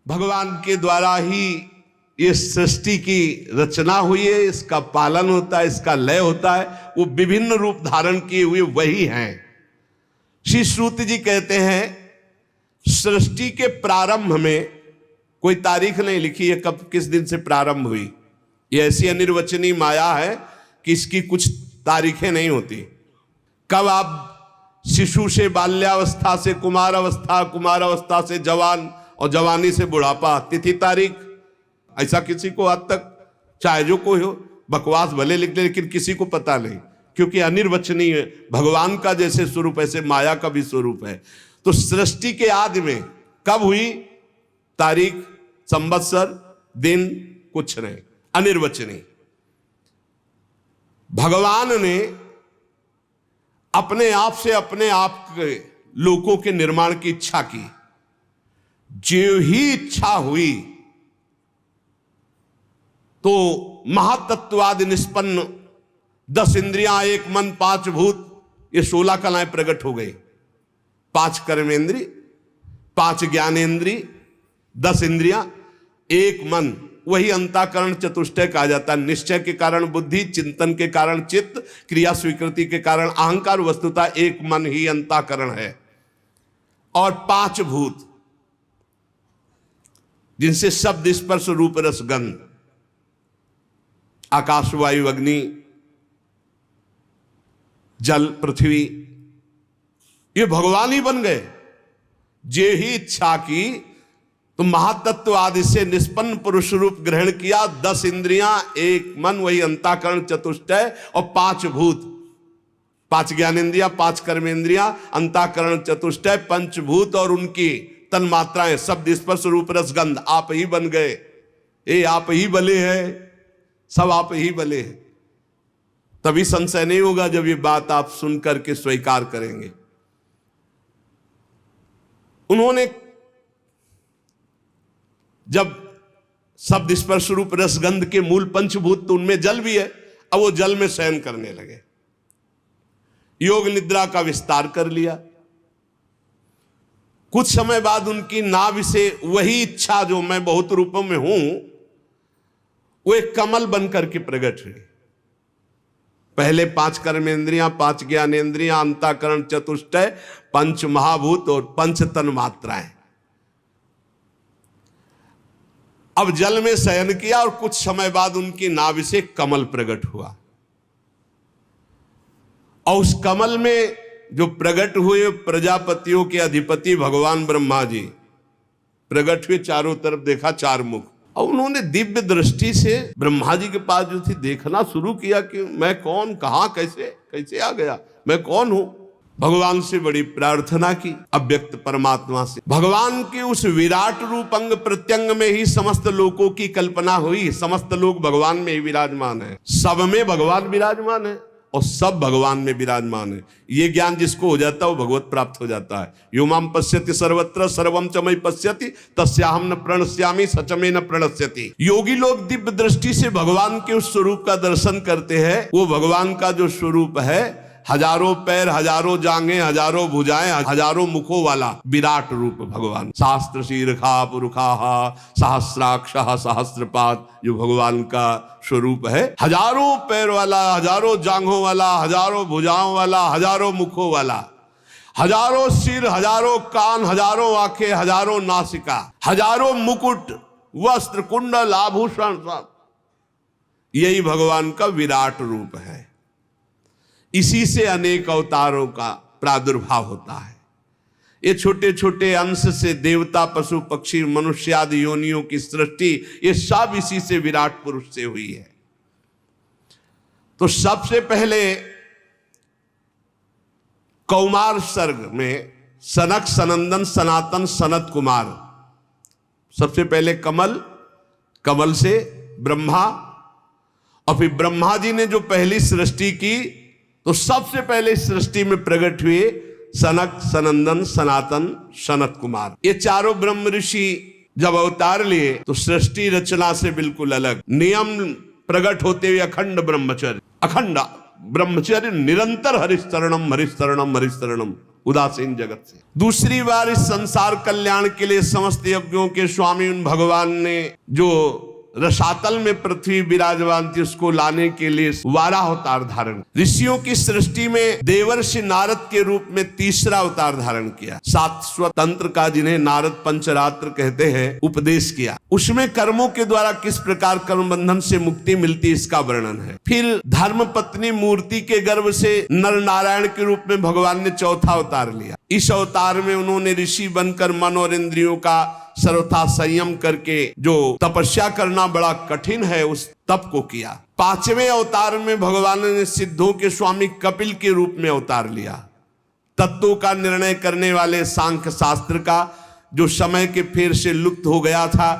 भगवान के द्वारा ही ये सृष्टि की रचना हुई है, इसका पालन होता है, इसका लय होता है, वो विभिन्न रूप धारण किए हुए वही हैं। श्री श्रुति जी कहते हैं सृष्टि के प्रारंभ में कोई तारीख नहीं लिखी है कब किस दिन से प्रारंभ हुई। ये ऐसी अनिर्वचनीय माया है कि इसकी कुछ तारीखें नहीं होती। कब आप शिशु से बाल्यावस्था से कुमार अवस्था, कुमार अवस्था से जवान और जवानी से बुढ़ापा, तिथि तारीख ऐसा किसी को आज तक, चाहे जो कोई हो, बकवास भले लिख दे लेकिन किसी को पता नहीं, क्योंकि अनिर्वचनीय है। भगवान का जैसे स्वरूप ऐसे माया का भी स्वरूप है। तो सृष्टि के आदि में कब हुई, तारीख, संवत्सर, दिन कुछ नहीं, अनिर्वचनीय। भगवान ने अपने आप से अपने आप के लोकों के निर्माण की इच्छा की। जो ही इच्छा हुई तो महातत्वादि निष्पन्न 10 इंद्रियां, 1 मन, 5 भूत, ये 16 कलाएं प्रकट हो गई। 5 कर्मेंद्री, 5 ज्ञानेंद्री, 10 इंद्रियां, 1 मन, वही अंतःकरण चतुष्टय कहा जाता है। निश्चय के कारण बुद्धि, चिंतन के कारण चित्त, क्रिया स्वीकृति के कारण अहंकार, वस्तुतः 1 मन ही अंतःकरण है। और 5 भूत जिनसे शब्द, स्पर्श, रूप, रस, गंध, आकाश, वायु, अग्नि, जल, पृथ्वी, ये भगवान ही बन गए। जे ही इच्छा की तो महातत्व आदि से निष्पन्न पुरुष रूप ग्रहण किया। 10 इंद्रियां, 1 मन, वही अंतःकरण चतुष्टय, और 5 भूत, 5 ज्ञानेंद्रियां, 5 कर्मेंद्रियां, अंतःकरण चतुष्टय, पंचभूत और उनकी तन मात्राएं, शब्द, स्पर्श, रूप, रस, गंध, आप ही बन गए। ये आप ही बले हैं, सब आप ही बले हैं। तभी संशय नहीं होगा जब ये बात आप सुन करके स्वीकार करेंगे। उन्होंने जब शब्द, स्पर्श, रूप, रस, गंध के मूल पंचभूत तो उनमें जल भी है, अब वो जल में शयन करने लगे। योग निद्रा का विस्तार कर लिया। कुछ समय बाद उनकी नाभि से वही इच्छा जो मैं बहुत रूपों में हूं, वो एक कमल बनकर के प्रकट हुई। पहले 5 कर्मेंद्रियां, 5 ज्ञानेंद्रियां, अंतःकरण चतुष्टय, 5 महाभूत और 5 तन मात्राएं। अब जल में शयन किया और कुछ समय बाद उनकी नाभि से कमल प्रकट हुआ। और उस कमल में जो प्रकट हुए प्रजापतियों के अधिपति भगवान ब्रह्मा जी प्रकट हुए। चारों तरफ देखा 4 मुख, और उन्होंने दिव्य दृष्टि से ब्रह्मा जी के पास जो थी देखना शुरू किया कि मैं कौन, कहां, कैसे कैसे आ गया, मैं कौन हूं। भगवान से बड़ी प्रार्थना की, अव्यक्त परमात्मा से। भगवान के उस विराट रूप अंग प्रत्यंग में ही समस्त लोकों की कल्पना हुई। समस्त लोग भगवान में ही विराजमान है, सब में भगवान विराजमान है और सब भगवान में विराजमान है। ये ज्ञान जिसको हो जाता है वो भगवत प्राप्त हो जाता है। यो माम पश्यति सर्वत्र सर्वम च मयि पश्यति तस्याहं न प्रणश्यामि सच में न प्रणश्यति। योगी लोग दिव्य दृष्टि से भगवान के उस स्वरूप का दर्शन करते हैं। वो भगवान का जो स्वरूप है, हजारों पैर, हजारों जांघें, हजारों भुजाएं, हजारों मुखों वाला विराट रूप भगवान। शास्त्र शीर्षा पुरुषाहा सहस्राक्षः सहस्रपाद, जो भगवान का स्वरूप है। हजारों पैर वाला, हजारों जांघों वाला, हजारों भुजाओं वाला, हजारों मुखों वाला, हजारों सिर, हजारों कान, हजारों आंखें, हजारों नासिका, हजारों मुकुट, वस्त्र, कुंडल, आभूषण, सब यही भगवान का विराट रूप है। इसी से अनेक अवतारों का प्रादुर्भाव होता है। ये छोटे छोटे अंश से देवता, पशु, पक्षी, मनुष्य आदि योनियों की सृष्टि, ये सब इसी से विराट पुरुष से हुई है। तो सबसे पहले कौमार सर्ग में सनक, सनंदन, सनातन, सनत कुमार, सबसे पहले कमल, कमल से ब्रह्मा, और फिर ब्रह्मा जी ने जो पहली सृष्टि की तो सबसे पहले इस सृष्टि में प्रकट हुए सनक, सनंदन, सनातन, सनत कुमार। ये चारों ब्रह्म ऋषि जब अवतार लिए तो सृष्टि रचना से बिल्कुल अलग नियम प्रकट होते हुए अखंड ब्रह्मचर्य, अखंड ब्रह्मचर्य, निरंतर हरिस्तरणम हरिस्तरणम हरिस्तरणम, उदासीन जगत से। दूसरी बार इस संसार कल्याण के लिए समस्त यज्ञों के स्वामी उन भगवान ने जो रसातल में पृथ्वी विराजमान थी उसको लाने के लिए वाराह अवतार धारण, ऋषियों की सृष्टि में देवर्षि नारद के रूप में तीसरा अवतार धारण किया। सातवें तंत्र का जिन्हें नारद पंचरात्र कहते हैं उपदेश किया। उसमें कर्मों के द्वारा किस प्रकार कर्म बंधन से मुक्ति मिलती इसका वर्णन है। फिर धर्म पत्नी मूर्ति के गर्भ से नर नारायण के रूप में भगवान ने चौथा अवतार लिया। इस अवतार में उन्होंने ऋषि बनकर मन और इंद्रियों का सर्वथा संयम करके जो तपस्या करना बड़ा कठिन है उस तप को किया। पांचवें अवतार में भगवान ने सिद्धों के स्वामी कपिल के रूप में अवतार लिया। तत्वों का निर्णय करने वाले सांख्य शास्त्र का जो समय के फेर से लुप्त हो गया था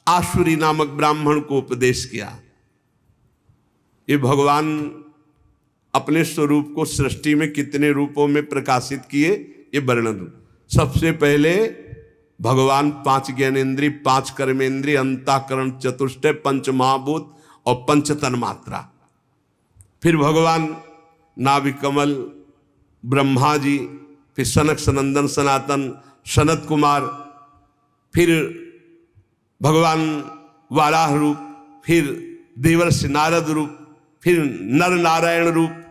आसुरी नामक ब्राह्मण को उपदेश किया। ये भगवान अपने स्वरूप को सृष्टि में कितने रूपों में प्रकाशित किए ये वर्णन। सबसे पहले भगवान 5 ज्ञानेन्द्रिय, 5 कर्मेंद्रिय, अंतःकरण, चतुष्टय, पंच महाभूत और पंच तन्मात्रा। फिर भगवान नाभि कमल, ब्रह्मा जी, फिर सनक सनंदन सनातन, सनत कुमार, फिर भगवान वाराह रूप, फिर देवर्षि नारद रूप, फिर नर नारायण रूप,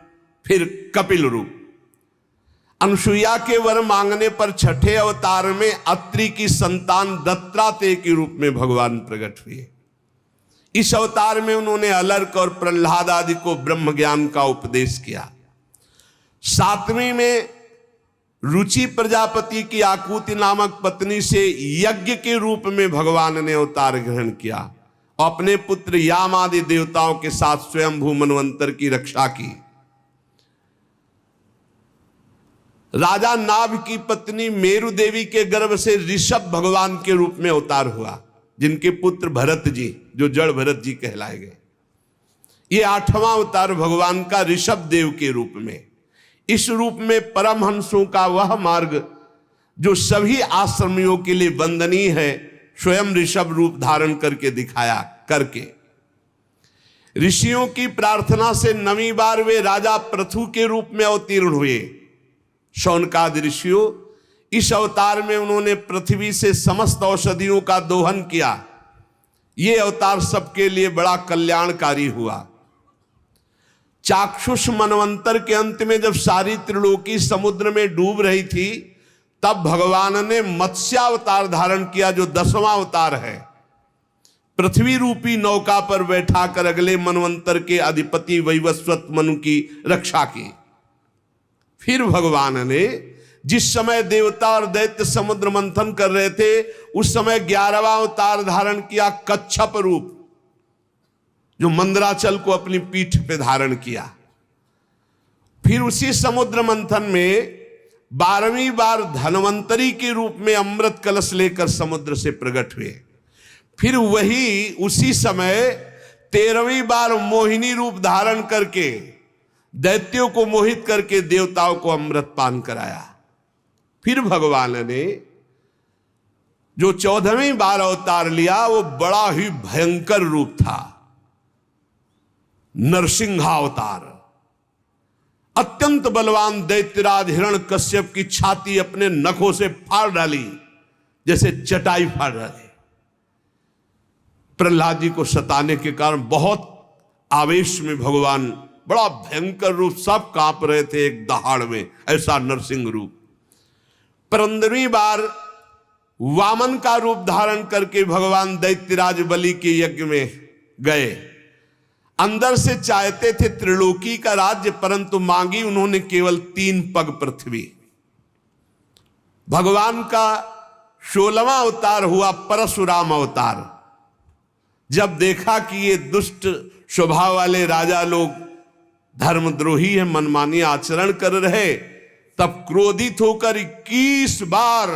फिर कपिल रूप। अनुसुईया के वर मांगने पर छठे अवतार में अत्रि की संतान दत्तात्रेय के रूप में भगवान प्रकट हुए। इस अवतार में उन्होंने अलर्क और प्रहलाद आदि को ब्रह्म ज्ञान का उपदेश किया। सातवीं में रुचि प्रजापति की आकुति नामक पत्नी से यज्ञ के रूप में भगवान ने अवतार ग्रहण किया और अपने पुत्र याम आदि देवताओं के साथ स्वयंभू मनवंतर की रक्षा की। राजा नाभ की पत्नी मेरु देवी के गर्भ से ऋषभ भगवान के रूप में अवतार हुआ, जिनके पुत्र भरत जी जो जड़ भरत जी कहलाए गए। ये 8वां अवतार भगवान का ऋषभ देव के रूप में। इस रूप में परमहंसों का वह मार्ग जो सभी आश्रमियों के लिए वंदनीय है स्वयं ऋषभ रूप धारण करके दिखाया करके। ऋषियों की प्रार्थना से 9वीं बार वे राजा पृथु के रूप में अवतीर्ण हुए। शौनकादि ऋषियों इस अवतार में उन्होंने पृथ्वी से समस्त औषधियों का दोहन किया। ये अवतार सबके लिए बड़ा कल्याणकारी हुआ। चाक्षुष मनवंतर के अंत में जब सारी त्रिलोकी समुद्र में डूब रही थी तब भगवान ने मत्स्यावतार धारण किया जो 10वां अवतार है। पृथ्वी रूपी नौका पर बैठाकर अगले मनवंतर के अधिपति वैवस्वत मनु की रक्षा की। फिर भगवान ने जिस समय देवता और दैत्य समुद्र मंथन कर रहे थे उस समय 11वां अवतार धारण किया कच्छप रूप, जो मंदराचल को अपनी पीठ पे धारण किया। फिर उसी समुद्र मंथन में 12वीं बार धनवंतरी के रूप में अमृत कलश लेकर समुद्र से प्रकट हुए। फिर वही उसी समय 13वीं बार मोहिनी रूप धारण करके दैत्यों को मोहित करके देवताओं को अमृत पान कराया। फिर भगवान ने जो 14वीं बार अवतार लिया वो बड़ा ही भयंकर रूप था, नरसिंहावतार। अत्यंत बलवान दैत्यराज हिरण्यकश्यप की छाती अपने नखों से फाड़ डाली जैसे चटाई फाड़ डाली। प्रहलाद जी को सताने के कारण बहुत आवेश में भगवान बड़ा भयंकर रूप, सब कांप रहे थे एक दहाड़ में, ऐसा नरसिंह रूप। 15वीं बार वामन का रूप धारण करके भगवान दैत्यराज बलि के यज्ञ में गए। अंदर से चाहते थे त्रिलोकी का राज्य, परंतु मांगी उन्होंने केवल 3 पग पृथ्वी। भगवान का 16वां अवतार हुआ परशुराम अवतार। जब देखा कि ये दुष्ट स्वभाव वाले राजा लोग धर्मद्रोही है, मनमानी आचरण कर रहे, तब क्रोधित होकर 21 बार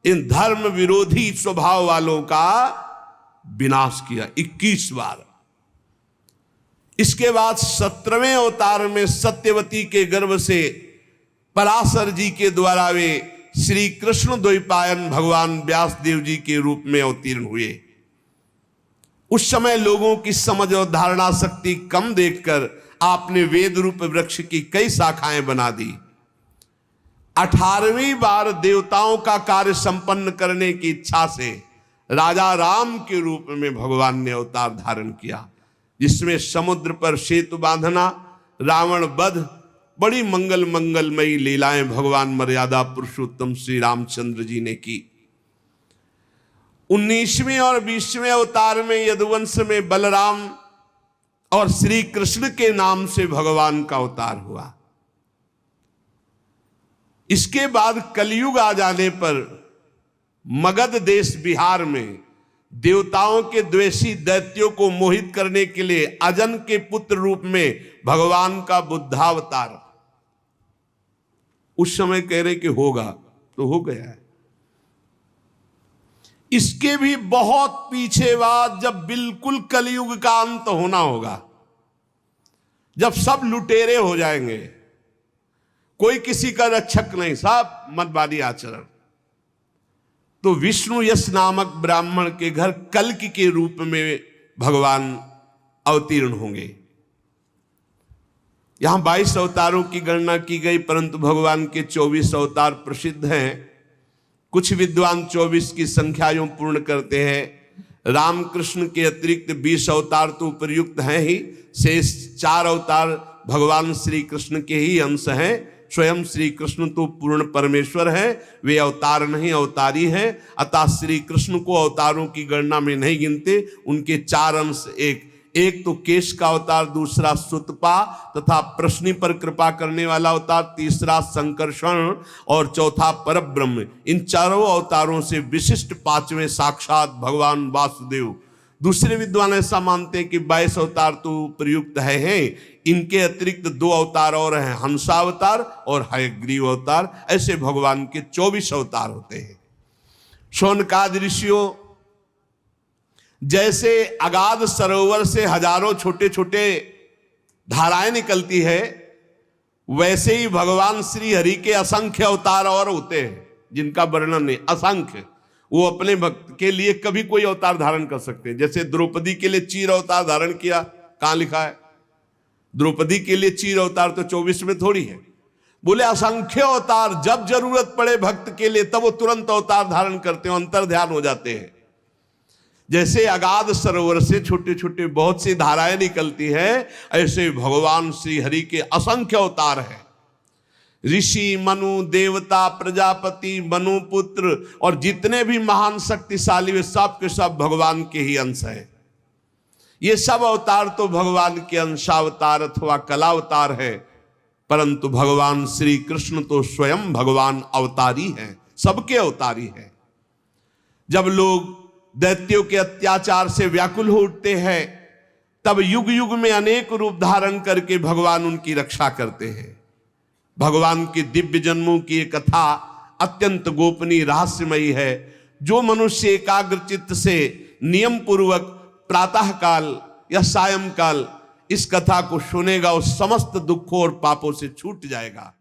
इन धर्म विरोधी स्वभाव वालों का विनाश किया। 21 बार। इसके बाद 17वें अवतार में सत्यवती के गर्भ से पराशर जी के द्वारा वे श्री कृष्ण द्वैपायन भगवान व्यासदेव जी के रूप में अवतीर्ण हुए। उस समय लोगों की समझ और धारणा शक्ति कम देखकर आपने वेद रूप वृक्ष की कई शाखाएं बना दी। 18वीं बार देवताओं का कार्य संपन्न करने की इच्छा से राजा राम के रूप में भगवान ने अवतार धारण किया, जिसमें समुद्र पर सेतु बांधना, रावण वध, बड़ी मंगलमयी लीलाएं भगवान मर्यादा पुरुषोत्तम श्री रामचंद्र जी ने की। 19वें और 20वें अवतार में यदुवंश में बलराम और श्री कृष्ण के नाम से भगवान का अवतार हुआ। इसके बाद कलयुग आ जाने पर मगध देश बिहार में देवताओं के द्वेषी दैत्यों को मोहित करने के लिए अजन के पुत्र रूप में भगवान का बुद्धावतार उस समय कह रहे कि होगा तो हो गया है। इसके भी बहुत पीछे बाद जब बिल्कुल कलयुग का अंत होना होगा, जब सब लुटेरे हो जाएंगे, कोई किसी का रक्षक नहीं, सब मतवादी आचरण, तो विष्णु यश नामक ब्राह्मण के घर कल्कि के रूप में भगवान अवतीर्ण होंगे। यहां 22 अवतारों की गणना की गई, परंतु भगवान के 24 अवतार प्रसिद्ध हैं। कुछ विद्वान 24 की संख्या यूं पूर्ण करते हैं। रामकृष्ण के अतिरिक्त 20 अवतार तो उपयुक्त हैं ही, शेष 4 अवतार भगवान श्री कृष्ण के ही अंश हैं। स्वयं श्री कृष्ण तो पूर्ण परमेश्वर हैं, वे अवतार नहीं अवतारी हैं, अतः श्री कृष्ण को अवतारों की गणना में नहीं गिनते। उनके 4 अंश, एक तो केश का अवतार, दूसरा सुतपा तथा प्रश्नि पर कृपा करने वाला अवतार, तीसरा संकर्षण और चौथा परब्रह्म। इन चारों अवतारों से विशिष्ट 5वें साक्षात भगवान वासुदेव। दूसरे विद्वान ऐसा मानते हैं कि 22 अवतार तो प्रयुक्त हैं। इनके अतिरिक्त 2 अवतार और हैं, हंसावतार और हयग्रीव अवतार। ऐसे भगवान के 24 अवतार होते हैं। शौनकादि ऋषियों, जैसे अगाध सरोवर से हजारों छोटे छोटे धाराएं निकलती है, वैसे ही भगवान श्री हरि के असंख्य अवतार और होते हैं, जिनका वर्णन नहीं, असंख्य। वो अपने भक्त के लिए कभी कोई अवतार धारण कर सकते हैं। जैसे द्रौपदी के लिए चीर अवतार धारण किया, कहां लिखा है? द्रौपदी के लिए चीर अवतार तो 24 में थोड़ी है। बोले असंख्य अवतार, जब जरूरत पड़े भक्त के लिए तब वो तुरंत अवतार धारण करते हैं, अंतर ध्यान हो जाते हैं। जैसे अगाध सरोवर से छोटे छोटे बहुत सी धाराएं निकलती है, ऐसे भगवान श्री हरि के असंख्य अवतार हैं। ऋषि, मनु, देवता, प्रजापति, मनु पुत्र और जितने भी महान शक्तिशाली वे सब के सब भगवान के ही अंश हैं। ये सब अवतार तो भगवान के अंशावतार अथवा कलावतार है, परंतु भगवान श्री कृष्ण तो स्वयं भगवान अवतारी हैं, सबके अवतारी हैं। जब लोग दैत्यों के अत्याचार से व्याकुल हो उठते हैं, तब युग युग में अनेक रूप धारण करके भगवान उनकी रक्षा करते हैं। भगवान की दिव्य जन्मों की एक कथा अत्यंत गोपनीय रहस्यमयी है। जो मनुष्य एकाग्र चित्त से नियम पूर्वक प्रातः काल या सायं काल इस कथा को सुनेगा, वो समस्त दुखों और पापों से छूट जाएगा।